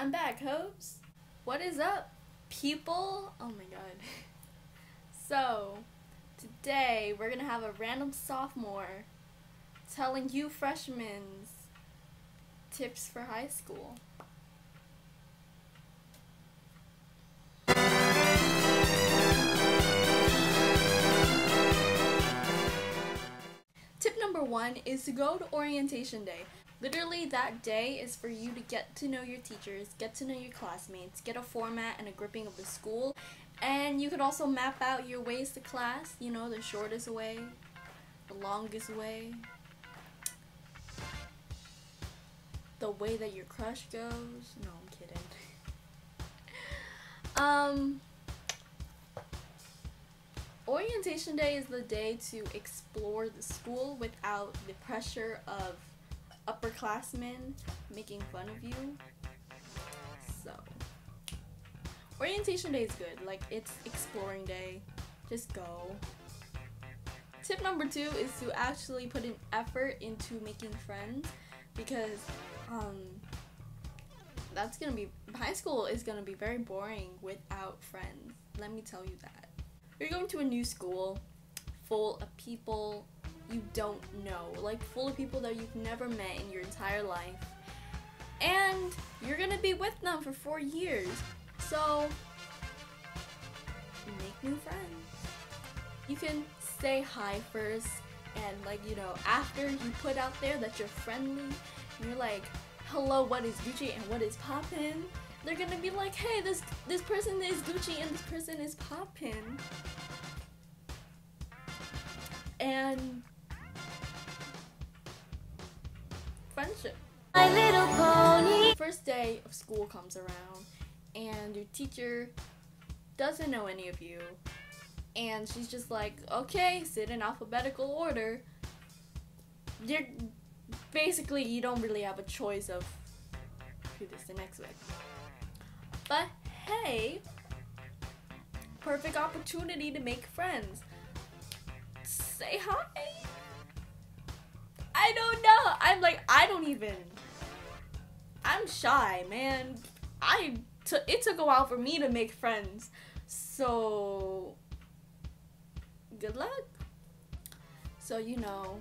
I'm back, hoes. What is up, people? Oh my god. So, today we're gonna have a random sophomore telling you freshmen tips for high school. Tip number 1 is to go to orientation day. Literally, that day is for you to get to know your teachers, get to know your classmates, get a format and a gripping of the school, and you could also map out your ways to class, you know, the shortest way, the longest way, the way that your crush goes. No, I'm kidding. Orientation day is the day to explore the school without the pressure of upperclassmen making fun of you. So, orientation day is good. Like, it's exploring day. Just go. Tip number 2 is to actually put an effort into making friends, because that's gonna be, high school is gonna be very boring without friends. Let me tell you that. You're going to a new school full of people you don't know, like full of people that you've never met in your entire life, and you're gonna be with them for 4 years, so make new friends. You can say hi first, and like, you know, after you put out there that you're friendly and you're like, hello, what is Gucci and what is poppin', they're gonna be like, hey, this person is Gucci and this person is poppin'. And friendship. My Little Pony. First day of school comes around and your teacher doesn't know any of you, and she's just like, okay, sit in alphabetical order. You're basically, you don't really have a choice of who to sit next with. But hey, perfect opportunity to make friends. Say hi. I don't know. I'm shy, man. It took a while for me to make friends. So, good luck. So, you know,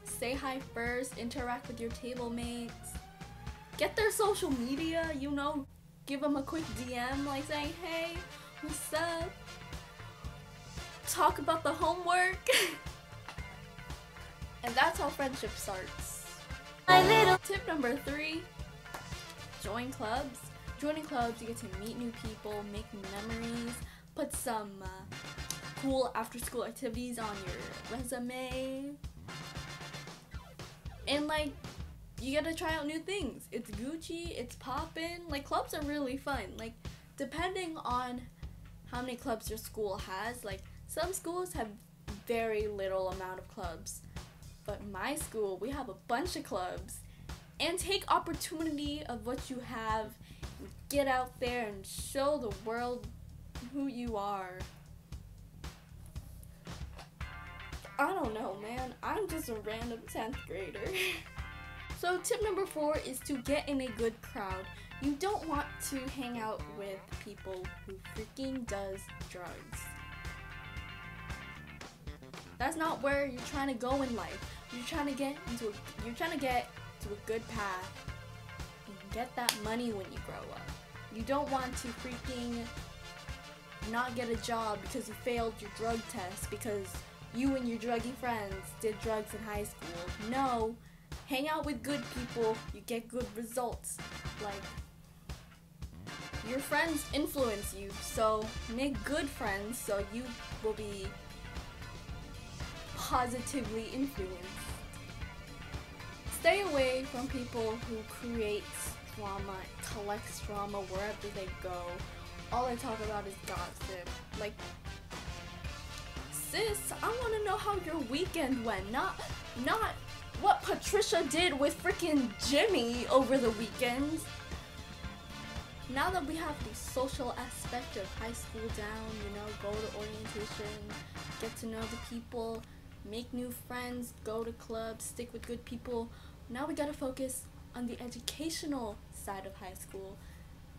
say hi first, interact with your table mates, get their social media, you know, give them a quick DM, like saying, hey, what's up? Talk about the homework. And that's how friendship starts. Tip number 3, join clubs. Joining clubs, you get to meet new people, make memories, put some cool after-school activities on your resume, and like, you get to try out new things. It's Gucci, it's poppin'. Like, clubs are really fun. Like, depending on how many clubs your school has, like, some schools have very little amount of clubs, but my school, we have a bunch of clubs. And take opportunity of what you have, get out there and show the world who you are. I don't know, man. I'm just a random 10th grader. So tip number 4 is to get in a good crowd. You don't want to hang out with people who freaking does drugs. That's not where you're trying to go in life. You're trying to get to a good path and get that money when you grow up. You don't want to freaking not get a job because you failed your drug test because you and your druggy friends did drugs in high school. No, hang out with good people, you get good results. Like, your friends influence you, so make good friends so you will be positively influenced. Stay away from people who create drama, collects drama wherever they go. All they talk about is gossip. Like, sis, I want to know how your weekend went, not what Patricia did with freaking Jimmy over the weekend. Now that we have the social aspect of high school down, you know, go to orientation, get to know the people, make new friends, go to clubs, stick with good people. Now we gotta focus on the educational side of high school,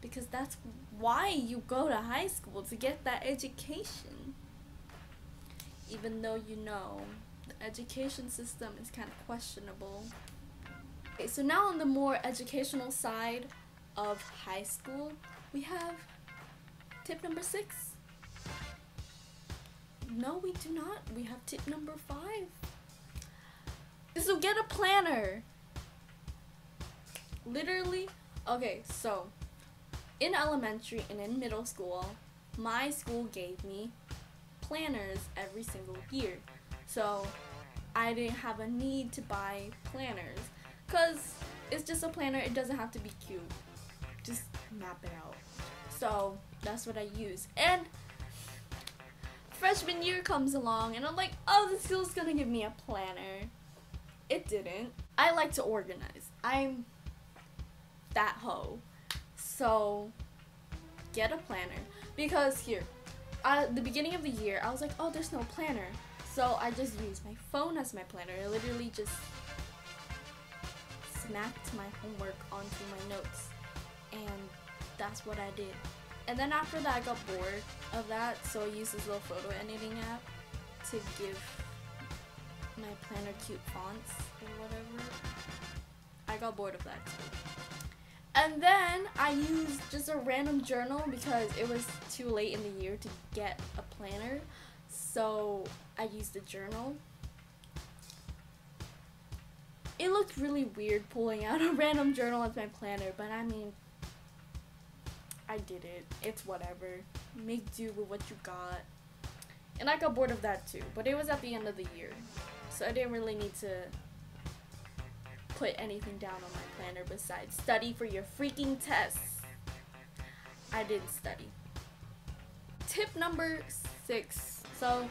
because that's why you go to high school, to get that education. Even though you know the education system is kind of questionable. Okay, so now on the more educational side of high school, we have tip number 6. No, we do not. We have tip number 5. So get a planner. Literally, okay, so in elementary and in middle school, my school gave me planners every single year. So I didn't have a need to buy planners, because it's just a planner. It doesn't have to be cute. Just map it out. So that's what I use. And freshman year comes along and I'm like, oh, the school's gonna give me a planner. It didn't. I like to organize. I'm that hoe. So get a planner. Because here, at the beginning of the year, I was like, oh, there's no planner. So I just used my phone as my planner. I literally just snapped my homework onto my notes. And that's what I did. And then after that, I got bored of that. So I used this little photo editing app to give my planner cute fonts or whatever. I got bored of that too. And then I used just a random journal because it was too late in the year to get a planner. So I used a journal. It looked really weird pulling out a random journal as my planner, but I mean, I did it. It's whatever. Make do with what you got. And I got bored of that too, but it was at the end of the year. So I didn't really need to put anything down on my planner besides study for your freaking tests. I didn't study. Tip number 6. So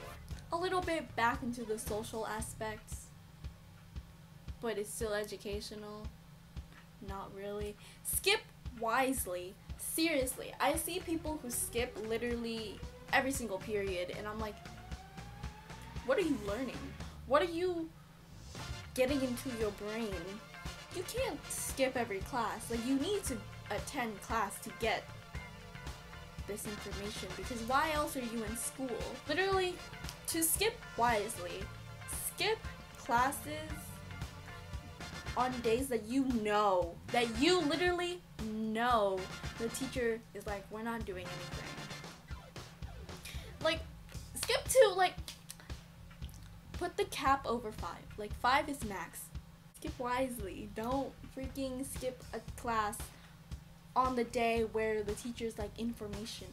a little bit back into the social aspects, but it's still educational. Not really. Skip wisely. Seriously, I see people who skip literally every single period and I'm like, what are you learning? What are you getting into your brain? You can't skip every class. Like, you need to attend class to get this information, because why else are you in school? Literally, to skip wisely, skip classes on days that you literally know the teacher is like, we're not doing anything. Like, skip to, like, put the cap over 5. Like, 5 is max. Skip wisely. Don't freaking skip a class on the day where the teacher's like, information.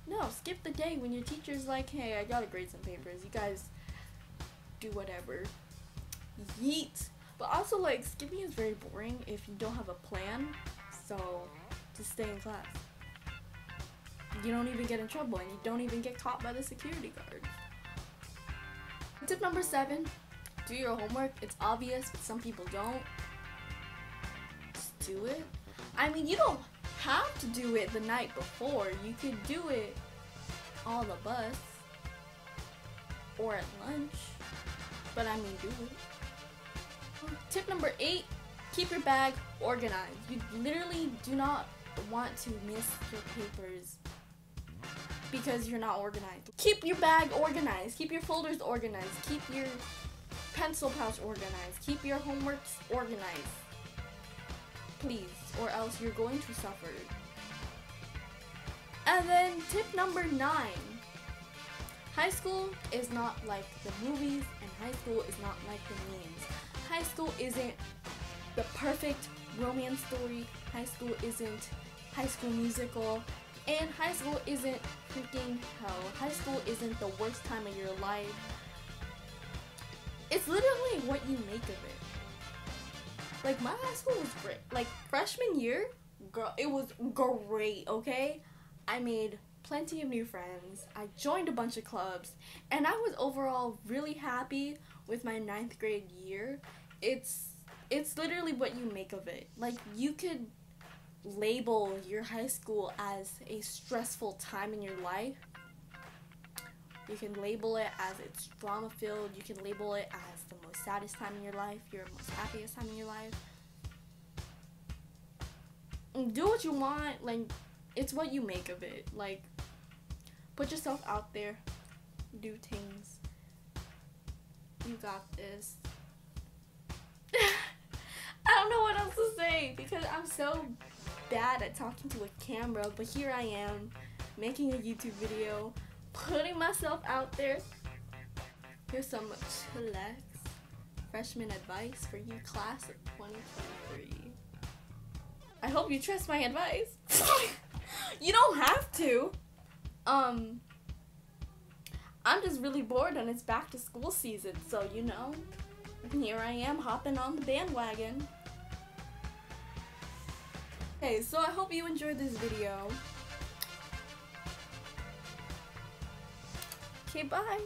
No, skip the day when your teacher's like, hey, I gotta grade some papers. You guys do whatever. Yeet. But also, like, skipping is very boring if you don't have a plan. So just stay in class. You don't even get in trouble and you don't even get caught by the security guard. Tip number 7, do your homework. It's obvious, but some people don't. Just do it. I mean, you don't have to do it the night before. You could do it on the bus or at lunch, but I mean, do it. Tip number 8, keep your bag organized. You literally do not want to miss your papers because you're not organized. Keep your bag organized. Keep your folders organized. Keep your pencil pouch organized. Keep your homeworks organized. Please, or else you're going to suffer. And then tip number 9. High school is not like the movies, and high school is not like the memes. High school isn't the perfect romance story. High school isn't High School Musical. And high school isn't freaking hell. High school isn't the worst time of your life. It's literally what you make of it. Like, my high school was great. Like, freshman year, girl, it was great, okay? I made plenty of new friends. I joined a bunch of clubs. And I was overall really happy with my 9th grade year. It's literally what you make of it. Like, you could label your high school as a stressful time in your life. You can label it as it's drama filled. You can label it as the most saddest time in your life, your most happiest time in your life. do what you want. Like, it's what you make of it. Like, put yourself out there. Do things. You got this. I don't know what else to say because I'm so bad at talking to a camera, but here I am making a YouTube video, putting myself out there. Here's some chillax freshman advice for you class of 2023. I hope you trust my advice. You don't have to. I'm just really bored and it's back to school season, so you know, here I am hopping on the bandwagon. Okay, so I hope you enjoyed this video. Okay, bye.